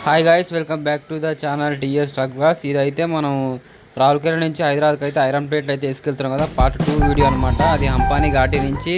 Hi guys, welcome back to the channel TS truck boss. ఇదైతే మనం రావులకేల నుంచి హైదరాబాద్కి అయితే ఐరన్ ప్లేట్లు అయితే తీసుకెళ్తున్నాం కదా, పార్ట్ 2 వీడియో అనమాట. అది హంపాని ఘాటి నుంచి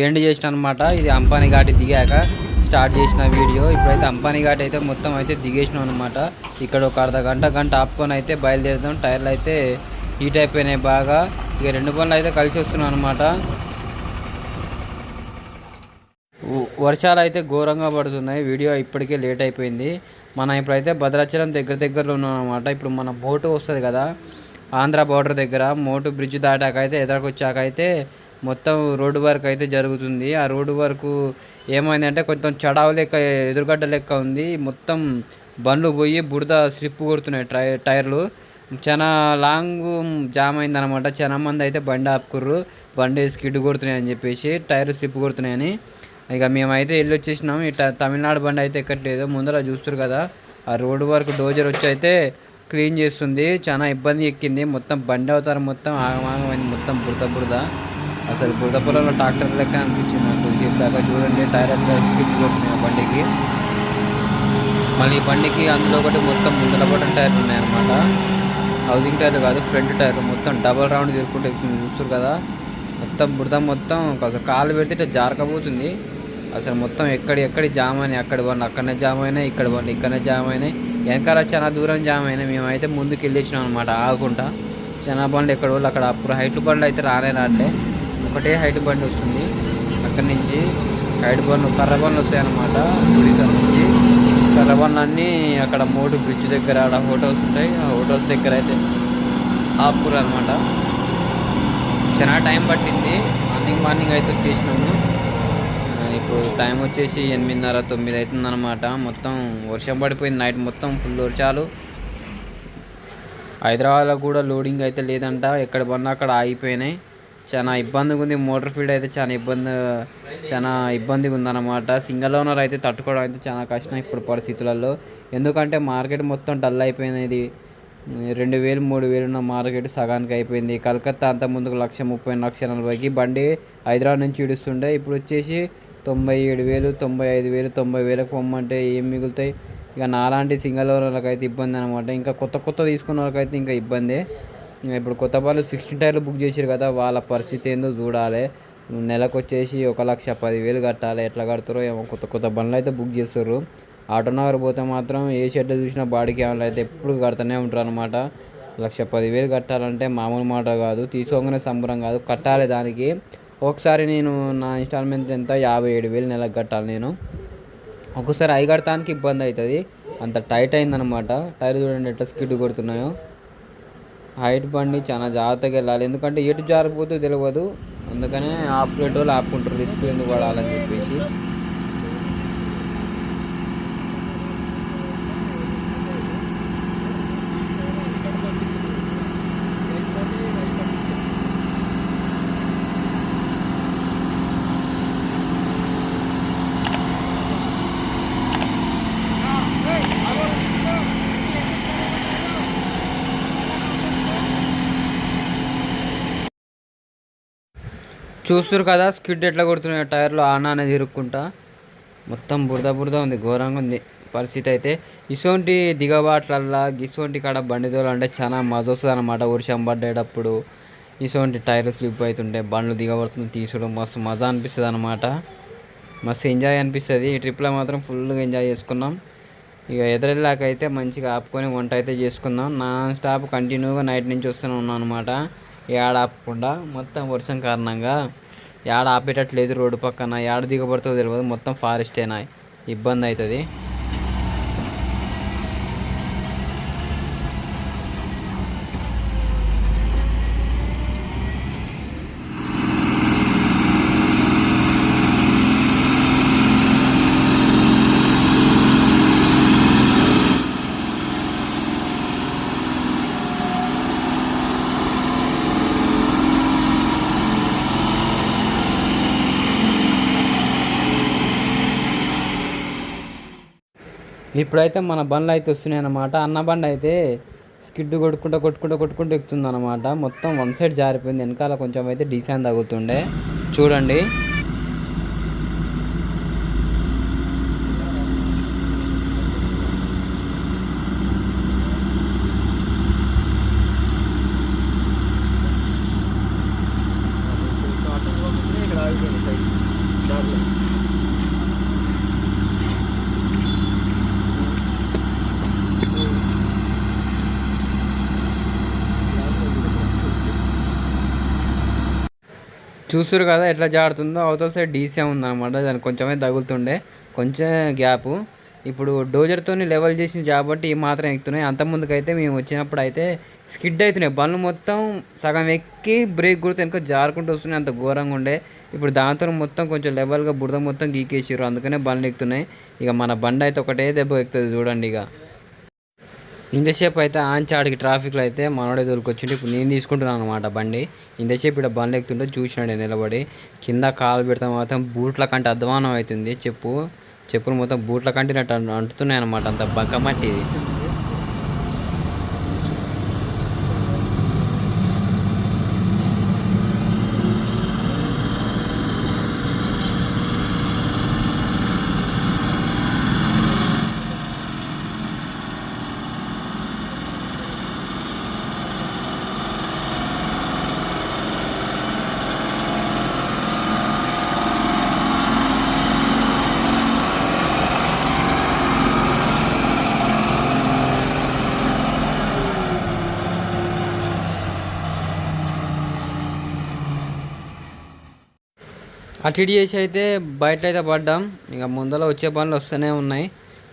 ఎండ్ చేసిన అనమాట. ఇది హంపాని ఘాటి దిగాక స్టార్ట్ చేసిన వీడియో. ఇప్పుడైతే హంపాని ఘాటి అయితే మొత్తం అయితే దిగేసినాం అనమాట. ఇక్కడ ఒక గంట ఆపుకొని అయితే బయలుదేరుతాం. టైర్లు అయితే హీట్ అయిపోయినాయి బాగా. ఇక 2 బండ్లు అయితే కలిసి వస్తున్నాం అనమాట. వర్షాలు అయితే ఘోరంగా పడుతున్నాయి. వీడియో ఇప్పటికే లేట్ అయిపోయింది. మనం ఇప్పుడైతే భద్రాచలం దగ్గరలో ఉన్నాం అనమాట. ఇప్పుడు మన బోటు వస్తుంది కదా, ఆంధ్ర బార్డర్ దగ్గర మోటు బ్రిడ్జ్ దాటాక అయితే ఎదురుకొచ్చాక అయితే మొత్తం రోడ్డు వర్క్ అయితే జరుగుతుంది. ఆ రోడ్డు వరకు ఏమైందంటే కొంచెం చడావు లెక్క, ఎదురుగడ్డ లెక్క ఉంది. మొత్తం బండ్లు పోయి బురద స్లిప్ కొడుతున్నాయి. టైర్లు చాలా లాంగ్ జామ్ అయిందనమాట. చాలా మంది అయితే బండి ఆపుకుర్రు, బండి స్కిడ్ కొడుతున్నాయి అని చెప్పేసి, టైర్ స్లిప్ కొడుతున్నాయని. ఇక మేమైతే వెళ్ళి వచ్చేసినాం. ఇట్లా తమిళనాడు బండి అయితే ఎక్కట్లేదు. ముందర చూస్తారు కదా, ఆ రోడ్డు వరకు డోజర్ వచ్చి అయితే క్లీన్ చేస్తుంది. చాలా ఇబ్బంది ఎక్కింది. మొత్తం బండి అవుతారు, మొత్తం ఆగమాగమైంది. మొత్తం బురద అసలు బురద పొలంలో ట్రాక్టర్ లెక్క అనిపించింది నాకు. దాకా చూడండి, టైర్ అట్లా స్కిడ్ కొడుతున్నాయి బండికి. మళ్ళీ ఈ బండికి అందులో ఒకటి మొత్తం ముందర బటన్ టైర్లు ఉన్నాయన్నమాట. హౌసింగ్ టైర్లు కాదు, ఫ్రంట్ టైర్లు. మొత్తం డబల్ రౌండ్ తిరుగుకుంటూ చూస్తారు కదా, మొత్తం బురద. మొత్తం అసలు కాలు పెడితే ఇట్లా జారకపోతుంది. అసలు మొత్తం ఎక్కడి జామ్ అయినాయి. అక్కడ బండి అక్కడనే జామ్ అయినాయి, ఇక్కడ బండి ఇక్కడనే జామ్ అయినాయి. వెనకాల చాలా దూరం జామ్ అయినాయి. మేమైతే ముందుకు వెళ్ళి వచ్చినాం అనమాట ఆగకుండా. చాలా బండ్లు ఎక్కడ వాళ్ళు అక్కడ. అప్పుడు హైట్ బండ్లు అయితే రాట్లే, ఒకటే హైట్ బండి వస్తుంది. అక్కడి నుంచి హైట్ బండ్లు, కర్ర బండ్లు వస్తాయి అన్నమాట. ఒడిశా నుంచి కర్ర బండ్లు అన్నీ అక్కడ మోటు బ్రిడ్జ్ దగ్గర ఆడ హోటల్స్ ఉంటాయి. ఆ హోటల్స్ దగ్గర అయితే ఆపుకురు అనమాట. చాలా టైం పట్టింది. మార్నింగ్ అయితే వచ్చేసినాము. ఇప్పుడు టైం వచ్చేసి 8:30, 9 అవుతుందన్నమాట. మొత్తం వర్షం పడిపోయింది. నైట్ మొత్తం ఫుల్ వర్షాలు. హైదరాబాద్లో కూడా లోడింగ్ అయితే లేదంట. ఎక్కడ పడినా అక్కడ ఆగిపోయినాయి. చాలా ఇబ్బందిగా ఉంది. మోటార్ ఫీల్డ్ అయితే చాలా ఇబ్బందిగా ఉందన్నమాట. సింగల్ ఓనర్ అయితే తట్టుకోవడం అయితే చాలా కష్టం ఇప్పుడు పరిస్థితులలో. ఎందుకంటే మార్కెట్ మొత్తం డల్ అయిపోయినది. 2,000, 3,000 ఉన్న మార్కెట్ సగానికి అయిపోయింది. కలకత్తా అంత ముందుకు 1,30,000, 1,40,000కి బండి హైదరాబాద్ నుంచి ఇడుస్తుండే. ఇప్పుడు వచ్చేసి 97,000, 95,000, 90,000కి పొమ్మంటే ఏం మిగులుతాయి? ఇక నాలాంటి సింగల్ ఓనర్లకు అయితే ఇబ్బంది అనమాట. ఇంకా కొత్త తీసుకున్న వాళ్ళకైతే ఇంకా ఇబ్బంది. ఇప్పుడు కొత్త వాళ్ళు 16 టైర్లు బుక్ చేశారు కదా, వాళ్ళ పరిస్థితి ఏందో చూడాలి. నెలకు వచ్చేసి 1,10,000 కట్టాలి. ఎట్లా కడతారో ఏమో. కొత్త బండ్లు అయితే బుక్ చేస్తారు. ఆటోనగర్ పోతే మాత్రం ఏ షెడ్ చూసినా బాడీ క్యామ్లు అయితే ఎప్పుడు కడుతూనే ఉంటారు అనమాట. 1,10,000 కట్టాలంటే మామూలు మాట కాదు. తీసుకోగానే సంబరం కాదు, కట్టాలి. దానికి ఒకసారి నేను నా ఇన్స్టాల్మెంట్ ఎంత 57,000 నెలకు కట్టాలి నేను. ఒక్కోసారి అవి కడటానికి ఇబ్బంది అవుతుంది, అంత టైట్ అయిందనమాట. టైర్ చూడండి ఎట్లా స్కిడ్ కొడుతున్నాయో. హైట్ బండి చాలా జాగ్రత్తగా వెళ్ళాలి, ఎందుకంటే ఎటు జారిపోతూ తెలియదు. అందుకనే ఆపుకునే వాళ్ళు ఆపుకుంటారు, రిస్క్ ఎందుకు పడాలని చెప్పేసి. చూస్తారు కదా స్కిడ్ ఎట్లా కొడుతున్నాయి టైర్లు ఆనానే తిరుక్కుంటా. మొత్తం బురద ఉంది, ఘోరంగా ఉంది పరిస్థితి అయితే. ఇసోంటి దిగబాట్లల్లా ఇసోంటి కాడ బండిదోలు అంటే చాలా మజా వస్తుంది అనమాట. వర్షం పడ్డేటప్పుడు ఇసోంటి టైర్లు స్లిప్ అవుతుంటే బండ్లు దిగబడుతుంది తీసుకోవడం మస్తు మజా అనిపిస్తుంది అనమాట. మస్తు ఎంజాయ్ అనిపిస్తుంది. ఈ ట్రిప్లో మాత్రం ఫుల్గా ఎంజాయ్ చేసుకున్నాం. ఇక ఎదురెళ్ళాకైతే మంచిగా ఆపుకొని వంట అయితే చేసుకుందాం. నాన్ స్టాప్ కంటిన్యూగా నైట్ నుంచి వస్తూనే ఉన్నాం అనమాట. ఏడ ఆపకుండా. మొత్తం వర్షం కారణంగా ఏడ ఆపేటట్లేదు. రోడ్డు పక్కన ఏడ దిగబడుతుందో తెలియదు. మొత్తం ఫారెస్టేనా, ఇబ్బంది అవుతుంది. ఇప్పుడైతే మన బండ్లు అయితే వస్తున్నాయి అన్నమాట. అన్న బండి అయితే స్కిడ్ కొట్టుకుంటూ ఎక్కుతుంది అనమాట. మొత్తం వన్ సైడ్ జారిపోయింది. వెనకాల కొంచెం అయితే డీసెంట్ తగ్గుతుండే చూడండి. చూస్తురు కదా ఎట్లా జారుతుందో. అవతల సైడ్ డీసీ ఉందన్నమాట, దానికి కొంచెమే తగులుతుండే, కొంచెం గ్యాపు. ఇప్పుడు డోజర్తో లెవెల్ చేసిన కాబట్టి ఈ మాత్రం ఎక్కుతున్నాయి. అంతకుముందుకైతే మేము వచ్చినప్పుడు అయితే స్కిడ్ అవుతున్నాయి బండ్లు, మొత్తం సగం ఎక్కి బ్రేక్ గుర్తు వెనుక జారుకుంటూ వస్తున్నాయి, అంత ఘోరంగా ఉండే. ఇప్పుడు దాంతో మొత్తం కొంచెం లెవెల్గా బురద మొత్తం గీకేసారు, అందుకనే బండ్లు ఎక్కుతున్నాయి. ఇక మన బండి అయితే ఒకటే దెబ్బ ఎక్కుతుంది చూడండి. ఇక ఇంతసేపు అయితే ఆంచాడికి ట్రాఫిక్లో అయితే మనోడే దొరికొచ్చిండు. ఇప్పుడు నేను తీసుకుంటున్నాను అనమాట బండి. ఇంతసేపు ఇక్కడ బండ్లు ఎక్కుతుంటే చూసినాడు నిలబడి. కింద కాలు పెడతాం మాత్రం బూట్ల కంటే అధ్వానం అవుతుంది. చెప్పులు మొత్తం బూట్ల కంటినట్టు అంటుతున్నాయి అనమాట, అంత బగ్గమట్టి ఇది. అటు ఇటు చేసి అయితే బయట అయితే పడ్డాం. ఇక ముందర వచ్చే బండ్లు వస్తూనే ఉన్నాయి.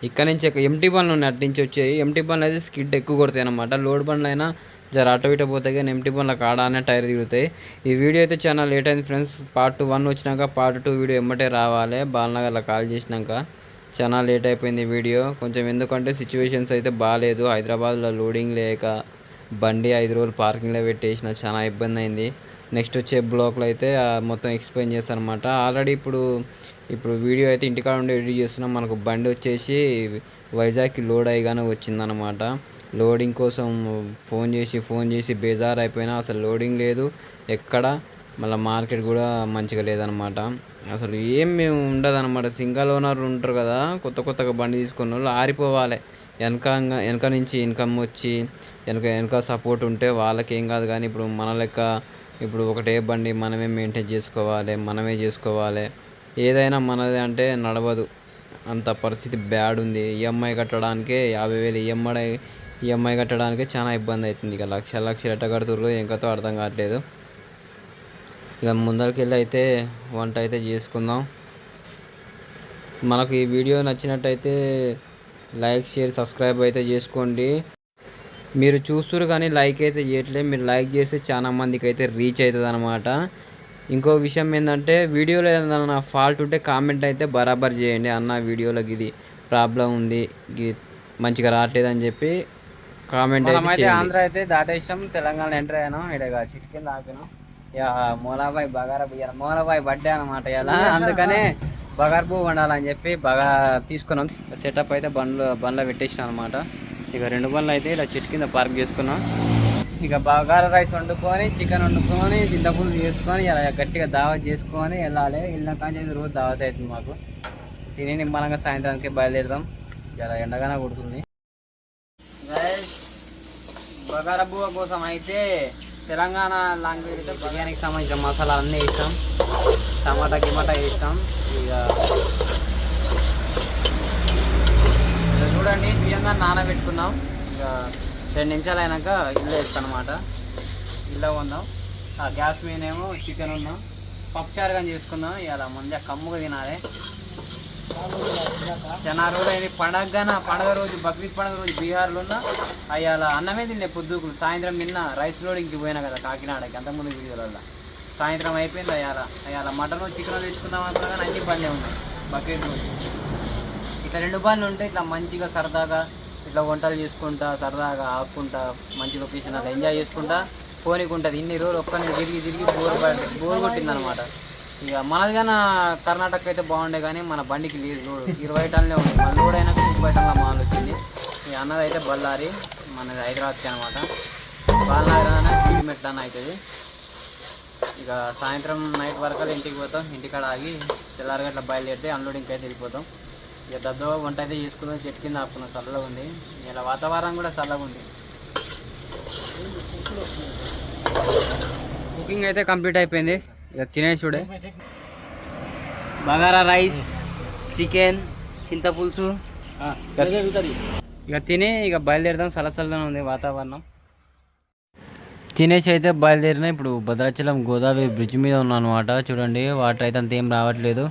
ఇక్కడ నుంచి ఎంటీ బండ్లు ఉన్నాయి, అటు నుంచి వచ్చాయి. ఎంటీ బండ్లు అయితే స్కిడ్ ఎక్కువ కొడతాయి అనమాట. లోడ్ బండ్లు అయినా జర అటు ఇటు పోతాయి, కానీ ఎంటీ బండ్ల కాడానే టైర్ తిరుగుతాయి. ఈ వీడియో అయితే చాలా లేట్ అయింది ఫ్రెండ్స్. పార్ట్ 1 వచ్చినాక పార్ట్ 2 వీడియో ఎమ్మటే రావాలి. బాలనగర్లో కాల్ చేసినాక చాలా లేట్ అయిపోయింది వీడియో కొంచెం, ఎందుకంటే సిచ్యువేషన్స్ అయితే బాగాలేదు. హైదరాబాద్లో లోడింగ్ లేక బండి 5 రోజులు పార్కింగ్లో పెట్టేసిన, చాలా ఇబ్బంది అయింది. నెక్స్ట్ వచ్చే బ్లాగ్లో అయితే మొత్తం ఎక్స్ప్లెయిన్ చేస్తాను అనమాట. ఆల్రెడీ ఇప్పుడు వీడియో అయితే ఇంటికాడ ఉండి ఎడిట్ చేస్తున్నాం. మనకు బండి వచ్చేసి వైజాగ్కి లోడ్ అయ్యగానే వచ్చిందనమాట. లోడింగ్ కోసం ఫోన్ చేసి బేజార్ అయిపోయినా, అసలు లోడింగ్ లేదు ఎక్కడ. మళ్ళీ మార్కెట్ కూడా మంచిగా లేదనమాట. అసలు మేము ఉండదన్నమాట. సింగల్ ఓనర్ ఉంటారు కదా, కొత్తగా బండి తీసుకున్న వాళ్ళు ఆరిపోవాలి. వెనక నుంచి ఇన్కమ్ వచ్చి వెనక సపోర్ట్ ఉంటే వాళ్ళకి ఏం కాదు. కానీ ఇప్పుడు మన లెక్క ఇప్పుడు ఒకటే బండి మనమే మెయింటైన్ చేసుకోవాలి. ఏదైనా మనదే అంటే నడవదు, అంత పరిస్థితి బ్యాడ్ ఉంది. ఈఎంఐ కట్టడానికే 50,000 ఈఎంఐ కట్టడానికే చాలా ఇబ్బంది అవుతుంది. ఇక లక్షలు ఎట్ట కడుతుర్రో ఎంకతో అర్థం కావట్లేదు. ఇక ముందరికి అయితే వంట అయితే చేసుకుందాం. మనకు ఈ వీడియో నచ్చినట్టయితే లైక్, షేర్, సబ్స్క్రైబ్ అయితే చేసుకోండి. మీరు చూస్తురు కానీ లైక్ అయితే చేయట్లేదు. మీరు లైక్ చేస్తే చాలా మందికి అయితే రీచ్ అవుతుంది అనమాట. ఇంకో విషయం ఏంటంటే, వీడియోలో ఏదైనా ఫాల్ట్ ఉంటే కామెంట్ అయితే బరాబర్ చేయండి. అన్న వీడియోలోకి ఇది ప్రాబ్లం ఉంది, మంచిగా రావట్లేదు అని చెప్పి కామెంట్ అయితే. ఆంధ్ర అయితే దాటేసాం, తెలంగాణ ఎంటర్ అయ్యాను. ఇక్కడ చికెన్ తాకినాం. ఇక మోలాబాయ్ మోలాబాయ్ బర్త్డే అనమాట ఇలా, అందుకనే బగార్ పువ్వు వండాలని చెప్పి తీసుకున్నాం. సెటప్ అయితే బండ్లో పెట్టేసినాం అనమాట. ఇక 2 బండ్లు అయితే ఇలా చెట్టు కింద పార్క్ చేసుకున్నాం. ఇక బగారా రైస్ వండుకొని, చికెన్ వండుకొని, చింతపులుసు చేసుకొని ఇలా గట్టిగా దావత్ చేసుకొని వెళ్ళాలి. వెళ్ళిన కానీ రోజు దావత్ అవుతుంది మాకు. తిని నిమ్మలంగా సాయంత్రానికి బయలుదేరుతాం. ఇలా ఎండగానే కొడుతుంది. బగారా బువ్వ కోసం అయితే తెలంగాణ లాంగ్వేజ్ అయితే బిర్యానీకి సంబంధించిన మసాలా అన్నీ వేస్తాం. టమాటా వేస్తాం. ఇక చూడండి, బియ్యంగా నానబెట్టుకున్నాం. ఇక 2 నిమిషాలు అయినాక ఇల్లు వేస్తాం అనమాట. ఇల్లు ఉందాం. ఆ గ్యాస్ మీదేమో చికెన్ ఉన్నాం, పప్పుచారు కానీ చేసుకుందాం. ఇలా మంచిగా కమ్ముగా తినాలి. చాలా రోజులు అయింది పండగ రోజు, బక్రీద్ పండుగ రోజు బీహార్లో ఉన్న అయ్యాల అన్నమే తిన్నే పొద్దుకులు. సాయంత్రం నిన్న రైస్ లోడింగ్కి పోయినా కదా కాకినాడకి, అంతకుముందు వీడియోలలో. సాయంత్రం అయిపోయింది. అయ్యాల మటన్ చికెన్ తెచ్చుకుందాం అనుకున్నా కానీ అన్ని బండ్లే ఉన్నాయి. బక్రీద్ రోజు ఇట్లా 2 బండ్లు ఉంటే ఇట్లా మంచిగా సరదాగా ఇట్లా వంటలు చేసుకుంటా, సరదాగా ఆపుకుంటా, మంచి లొకేషన్ అలా ఎంజాయ్ చేసుకుంటా పోనీకుంటుంది. ఇన్ని రోజులు ఒక్కరిని తిరిగి బోర్ కొట్టిందనమాట. ఇక మనది కానీ కర్ణాటక అయితే బాగుండే, కానీ మన బండికి లేదు లోడ్. 20 టన్నులే ఉంది. మన లోడ్ అయినాక 30 టన్నుల మాల్ వచ్చింది. ఇక అన్నది అయితే బళ్ళారి, మనది హైదరాబాద్కి అనమాట. బాలనగర్ కిలోమీటర్ అన్న అవుతుంది. ఇక సాయంత్రం నైట్ వరకు ఇంటికి పోతాం. ఇంటికాడ ఆగి తెల్లారి గట్ల బయలుదేరితే అన్లోడింగ్కి అయితే వెళ్ళిపోతాం. ఇక దద్దో వంట అయితే చేసుకుందాం. చెట్టు కింద ఆపుకున్నాం, చల్లగా ఉంది. ఇలా వాతావరణం కూడా చల్లగా ఉంది. కుకింగ్ అయితే కంప్లీట్ అయిపోయింది. ఇక తినేసుడే. బగారా రైస్, చికెన్, చింతపులుసు ఇక తిని ఇక బయలుదేరుదాం. చల్లగా ఉంది వాతావరణం. తినేసి అయితే బయలుదేరిన. ఇప్పుడు భద్రాచలం గోదావరి బ్రిడ్జ్ మీద ఉన్నా అనమాట. చూడండి వాటర్ అయితే అంత ఏం రావట్లేదు.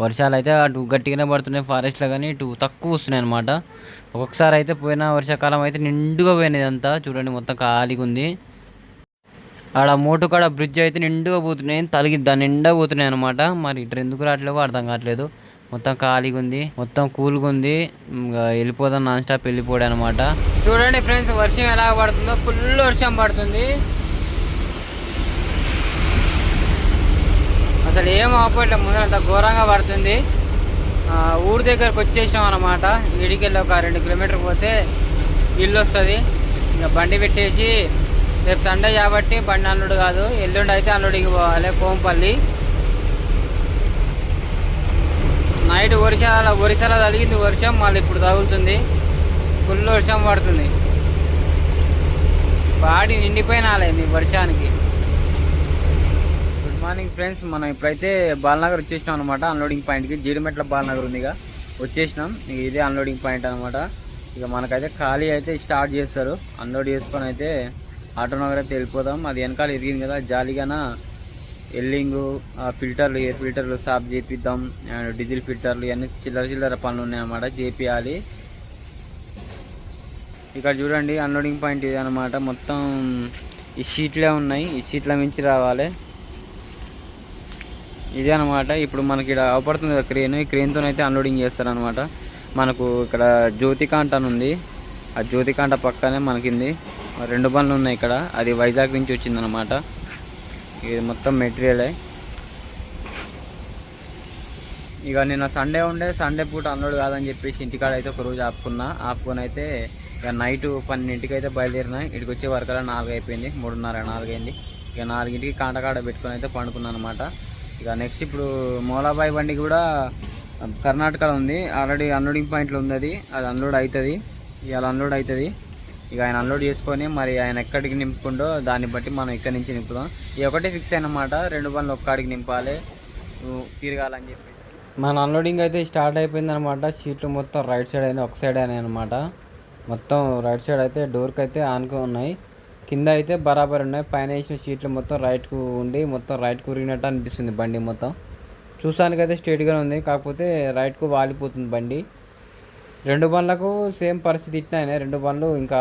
వర్షాలు అయితే అటు గట్టిగానే పడుతున్నాయి ఫారెస్ట్లో, కానీ ఇటు తక్కువ వస్తున్నాయి అనమాట. ఒక్కొక్కసారి అయితే పోయిన వర్షాకాలం అయితే నిండుగా పోయినది అంతా. చూడండి మొత్తం ఖాళీగా ఉంది. ఆడ మోటు కాడ బ్రిడ్జ్ అయితే నిండుగా పోతున్నాయి, దాని నిండా పోతున్నాయి అనమాట. మరి ఇటు ఎందుకు రావట్లేవో అర్థం కావట్లేదు. మొత్తం ఖాళీగా ఉంది, మొత్తం కూల్గా ఉంది. వెళ్ళిపోదాం, నాన్ స్టాప్ వెళ్ళిపోవడం అనమాట. చూడండి ఫ్రెండ్స్, వర్షం ఎలా పడుతుందో, ఫుల్ వర్షం పడుతుంది. అసలు ఏం ఆపోయట్లేదు, ముందర అంత ఘోరంగా పడుతుంది. ఊరి దగ్గరకు వచ్చేసాం అనమాట. ఈడికెళ్ళి ఒక 2 కిలోమీటర్ పోతే ఇల్లు వస్తుంది. ఇంకా బండి పెట్టేసి, రేపు సండే కాబట్టి బండి అల్లుడు కాదు, ఎల్లుండి అయితే అల్లుడికి పోవాలి కోంపల్లి. నైట్ ఒరిసాల తగిలింది వర్షం, మళ్ళీ ఇప్పుడు తగులుతుంది. ఫుల్ వర్షం పడుతుంది, బాడీ నిండిపోయిన ఆలైంది వర్షానికి. గుడ్ మార్నింగ్ ఫ్రెండ్స్, మనం ఇప్పుడైతే బాలనగర్ వచ్చేసినాం అనమాట. అన్లోడింగ్ పాయింట్కి జీడిమెట్ల బాలనగర్ ఉంది, ఇక వచ్చేసినాం. ఇదే అన్లోడింగ్ పాయింట్ అనమాట. ఇక మనకైతే ఖాళీ అయితే స్టార్ట్ చేస్తారు. అన్లోడ్ చేసుకొని అయితే ఆటోనగర్ అయితే వెళ్ళిపోదాం. అది వెనకాల ఎదిగింది కదా జాలీగాన, ఎల్లింగు, ఫిల్టర్లు, ఎయిర్ ఫిల్టర్లు సాఫ్ చేపిద్దాం, డీజిల్ ఫిల్టర్లు, ఇవన్నీ చిల్లర పనులు ఉన్నాయన్నమాట, చేపియాలి. ఇక్కడ చూడండి అన్లోడింగ్ పాయింట్ ఇది అనమాట. మొత్తం ఈ షీట్లే ఉన్నాయి, ఈ షీట్ల మించి రావాలి. ఇదే అనమాట. ఇప్పుడు మనకి ఇక్కడ అవపడుతుంది కదా క్రేన్, ఈ క్రేన్తో అయితే అన్లోడింగ్ చేస్తారనమాట. మనకు ఇక్కడ జ్యోతికాంట అని ఉంది, ఆ జ్యోతికాంట పక్కనే మనకింది 2 బండ్లు ఉన్నాయి ఇక్కడ. అది వైజాగ్ నుంచి వచ్చిందనమాట. ఇది మొత్తం మెటీరియలే. ఇక నిన్న సండే ఉండే, సండే పూట అన్లోడ్ కాదని చెప్పేసి ఇంటికాడ అయితే ఒక రోజు ఆపుకొని అయితే ఇక నైట్ 12ంటికి అయితే బయలుదేరిన. ఇక్కడికి వచ్చే వరకల్లా 4 అయిపోయింది, 3:30 4 అయింది. ఇక 4ంటికి కాంటకాడ పెట్టుకొని అయితే పండుకున్నాను అనమాట. ఇక నెక్స్ట్ ఇప్పుడు మోలాబాయి బండి కూడా కర్ణాటకలో ఉంది, ఆల్రెడీ అన్లోడింగ్ పాయింట్లో ఉంది. అది అన్లోడ్ అవుతుంది, ఇవాళ అన్లోడ్ అవుతుంది. ఇక ఆయన అన్లోడ్ చేసుకొని మరి ఆయన ఎక్కడికి నింపుకుండో దాన్ని బట్టి మనం ఇక్కడి నుంచి నింపుదాం. ఇది ఒకటే ఫిక్స్ అయినమాట, 2 బండ్లు ఒక్కడికి నింపాలి, తిరగాలని చెప్పి. మన అన్లోడింగ్ అయితే స్టార్ట్ అయిపోయింది అనమాట. సీట్లు మొత్తం రైట్ సైడ్ అయినా, ఒక సైడ్ అయినాయి అనమాట. మొత్తం రైట్ సైడ్ అయితే డోర్కి అయితే ఆనుకో ఉన్నాయి, కింద అయితే బరాబర్ ఉన్నాయి. పైన వేసిన సీట్లు మొత్తం రైట్కు ఉండి మొత్తం రైట్కు ఉరిగినట్టు అనిపిస్తుంది బండి. మొత్తం చూసానికి అయితే స్ట్రైట్గానే ఉంది, కాకపోతే రైట్కు వాలిపోతుంది బండి. 2 బండ్లకు సేమ్ పరిస్థితి ఇట్టినాయి. 2 బండ్లు ఇంకా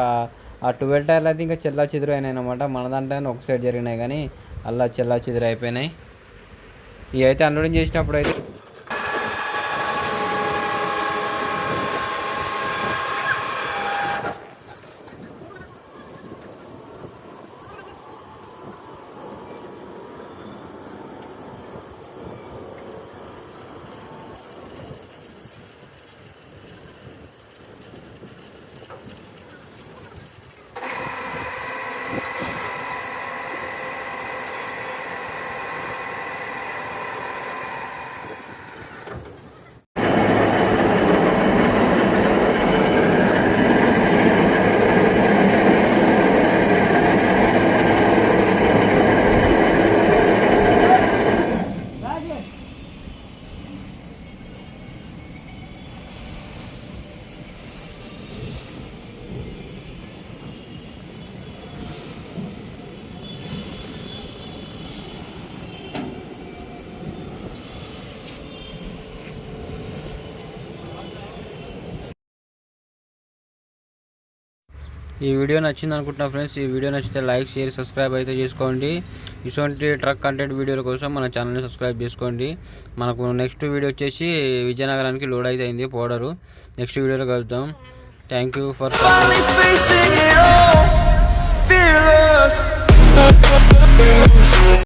ఆ 12 టైర్లు అయితే ఇంకా చెల్లా చెదురు అయినాయి అనమాట. మన దాంట్లో ఒక సైడ్ జరిగినాయి, కానీ అలా చెల్లా చెదురు అయిపోయినాయి. ఇవి అయితే అన్లోడింగ్ చేసినప్పుడు అయితే ఈ వీడియో నచ్చింది అనుకుంటున్నా ఫ్రెండ్స్. ఈ వీడియో నచ్చితే లైక్, షేర్, సబ్స్క్రైబ్ అయితే చేసుకోండి. ఇటువంటి ట్రక్ కంటెంట్ వీడియోల కోసం మన ఛానల్ని సబ్స్క్రైబ్ చేసుకోండి. మనకు నెక్స్ట్ వీడియో వచ్చేసి విజయనగరానికి లోడ్ అయితే అయింది పౌడరు. నెక్స్ట్ వీడియోలో కలుద్దాం. Thank you for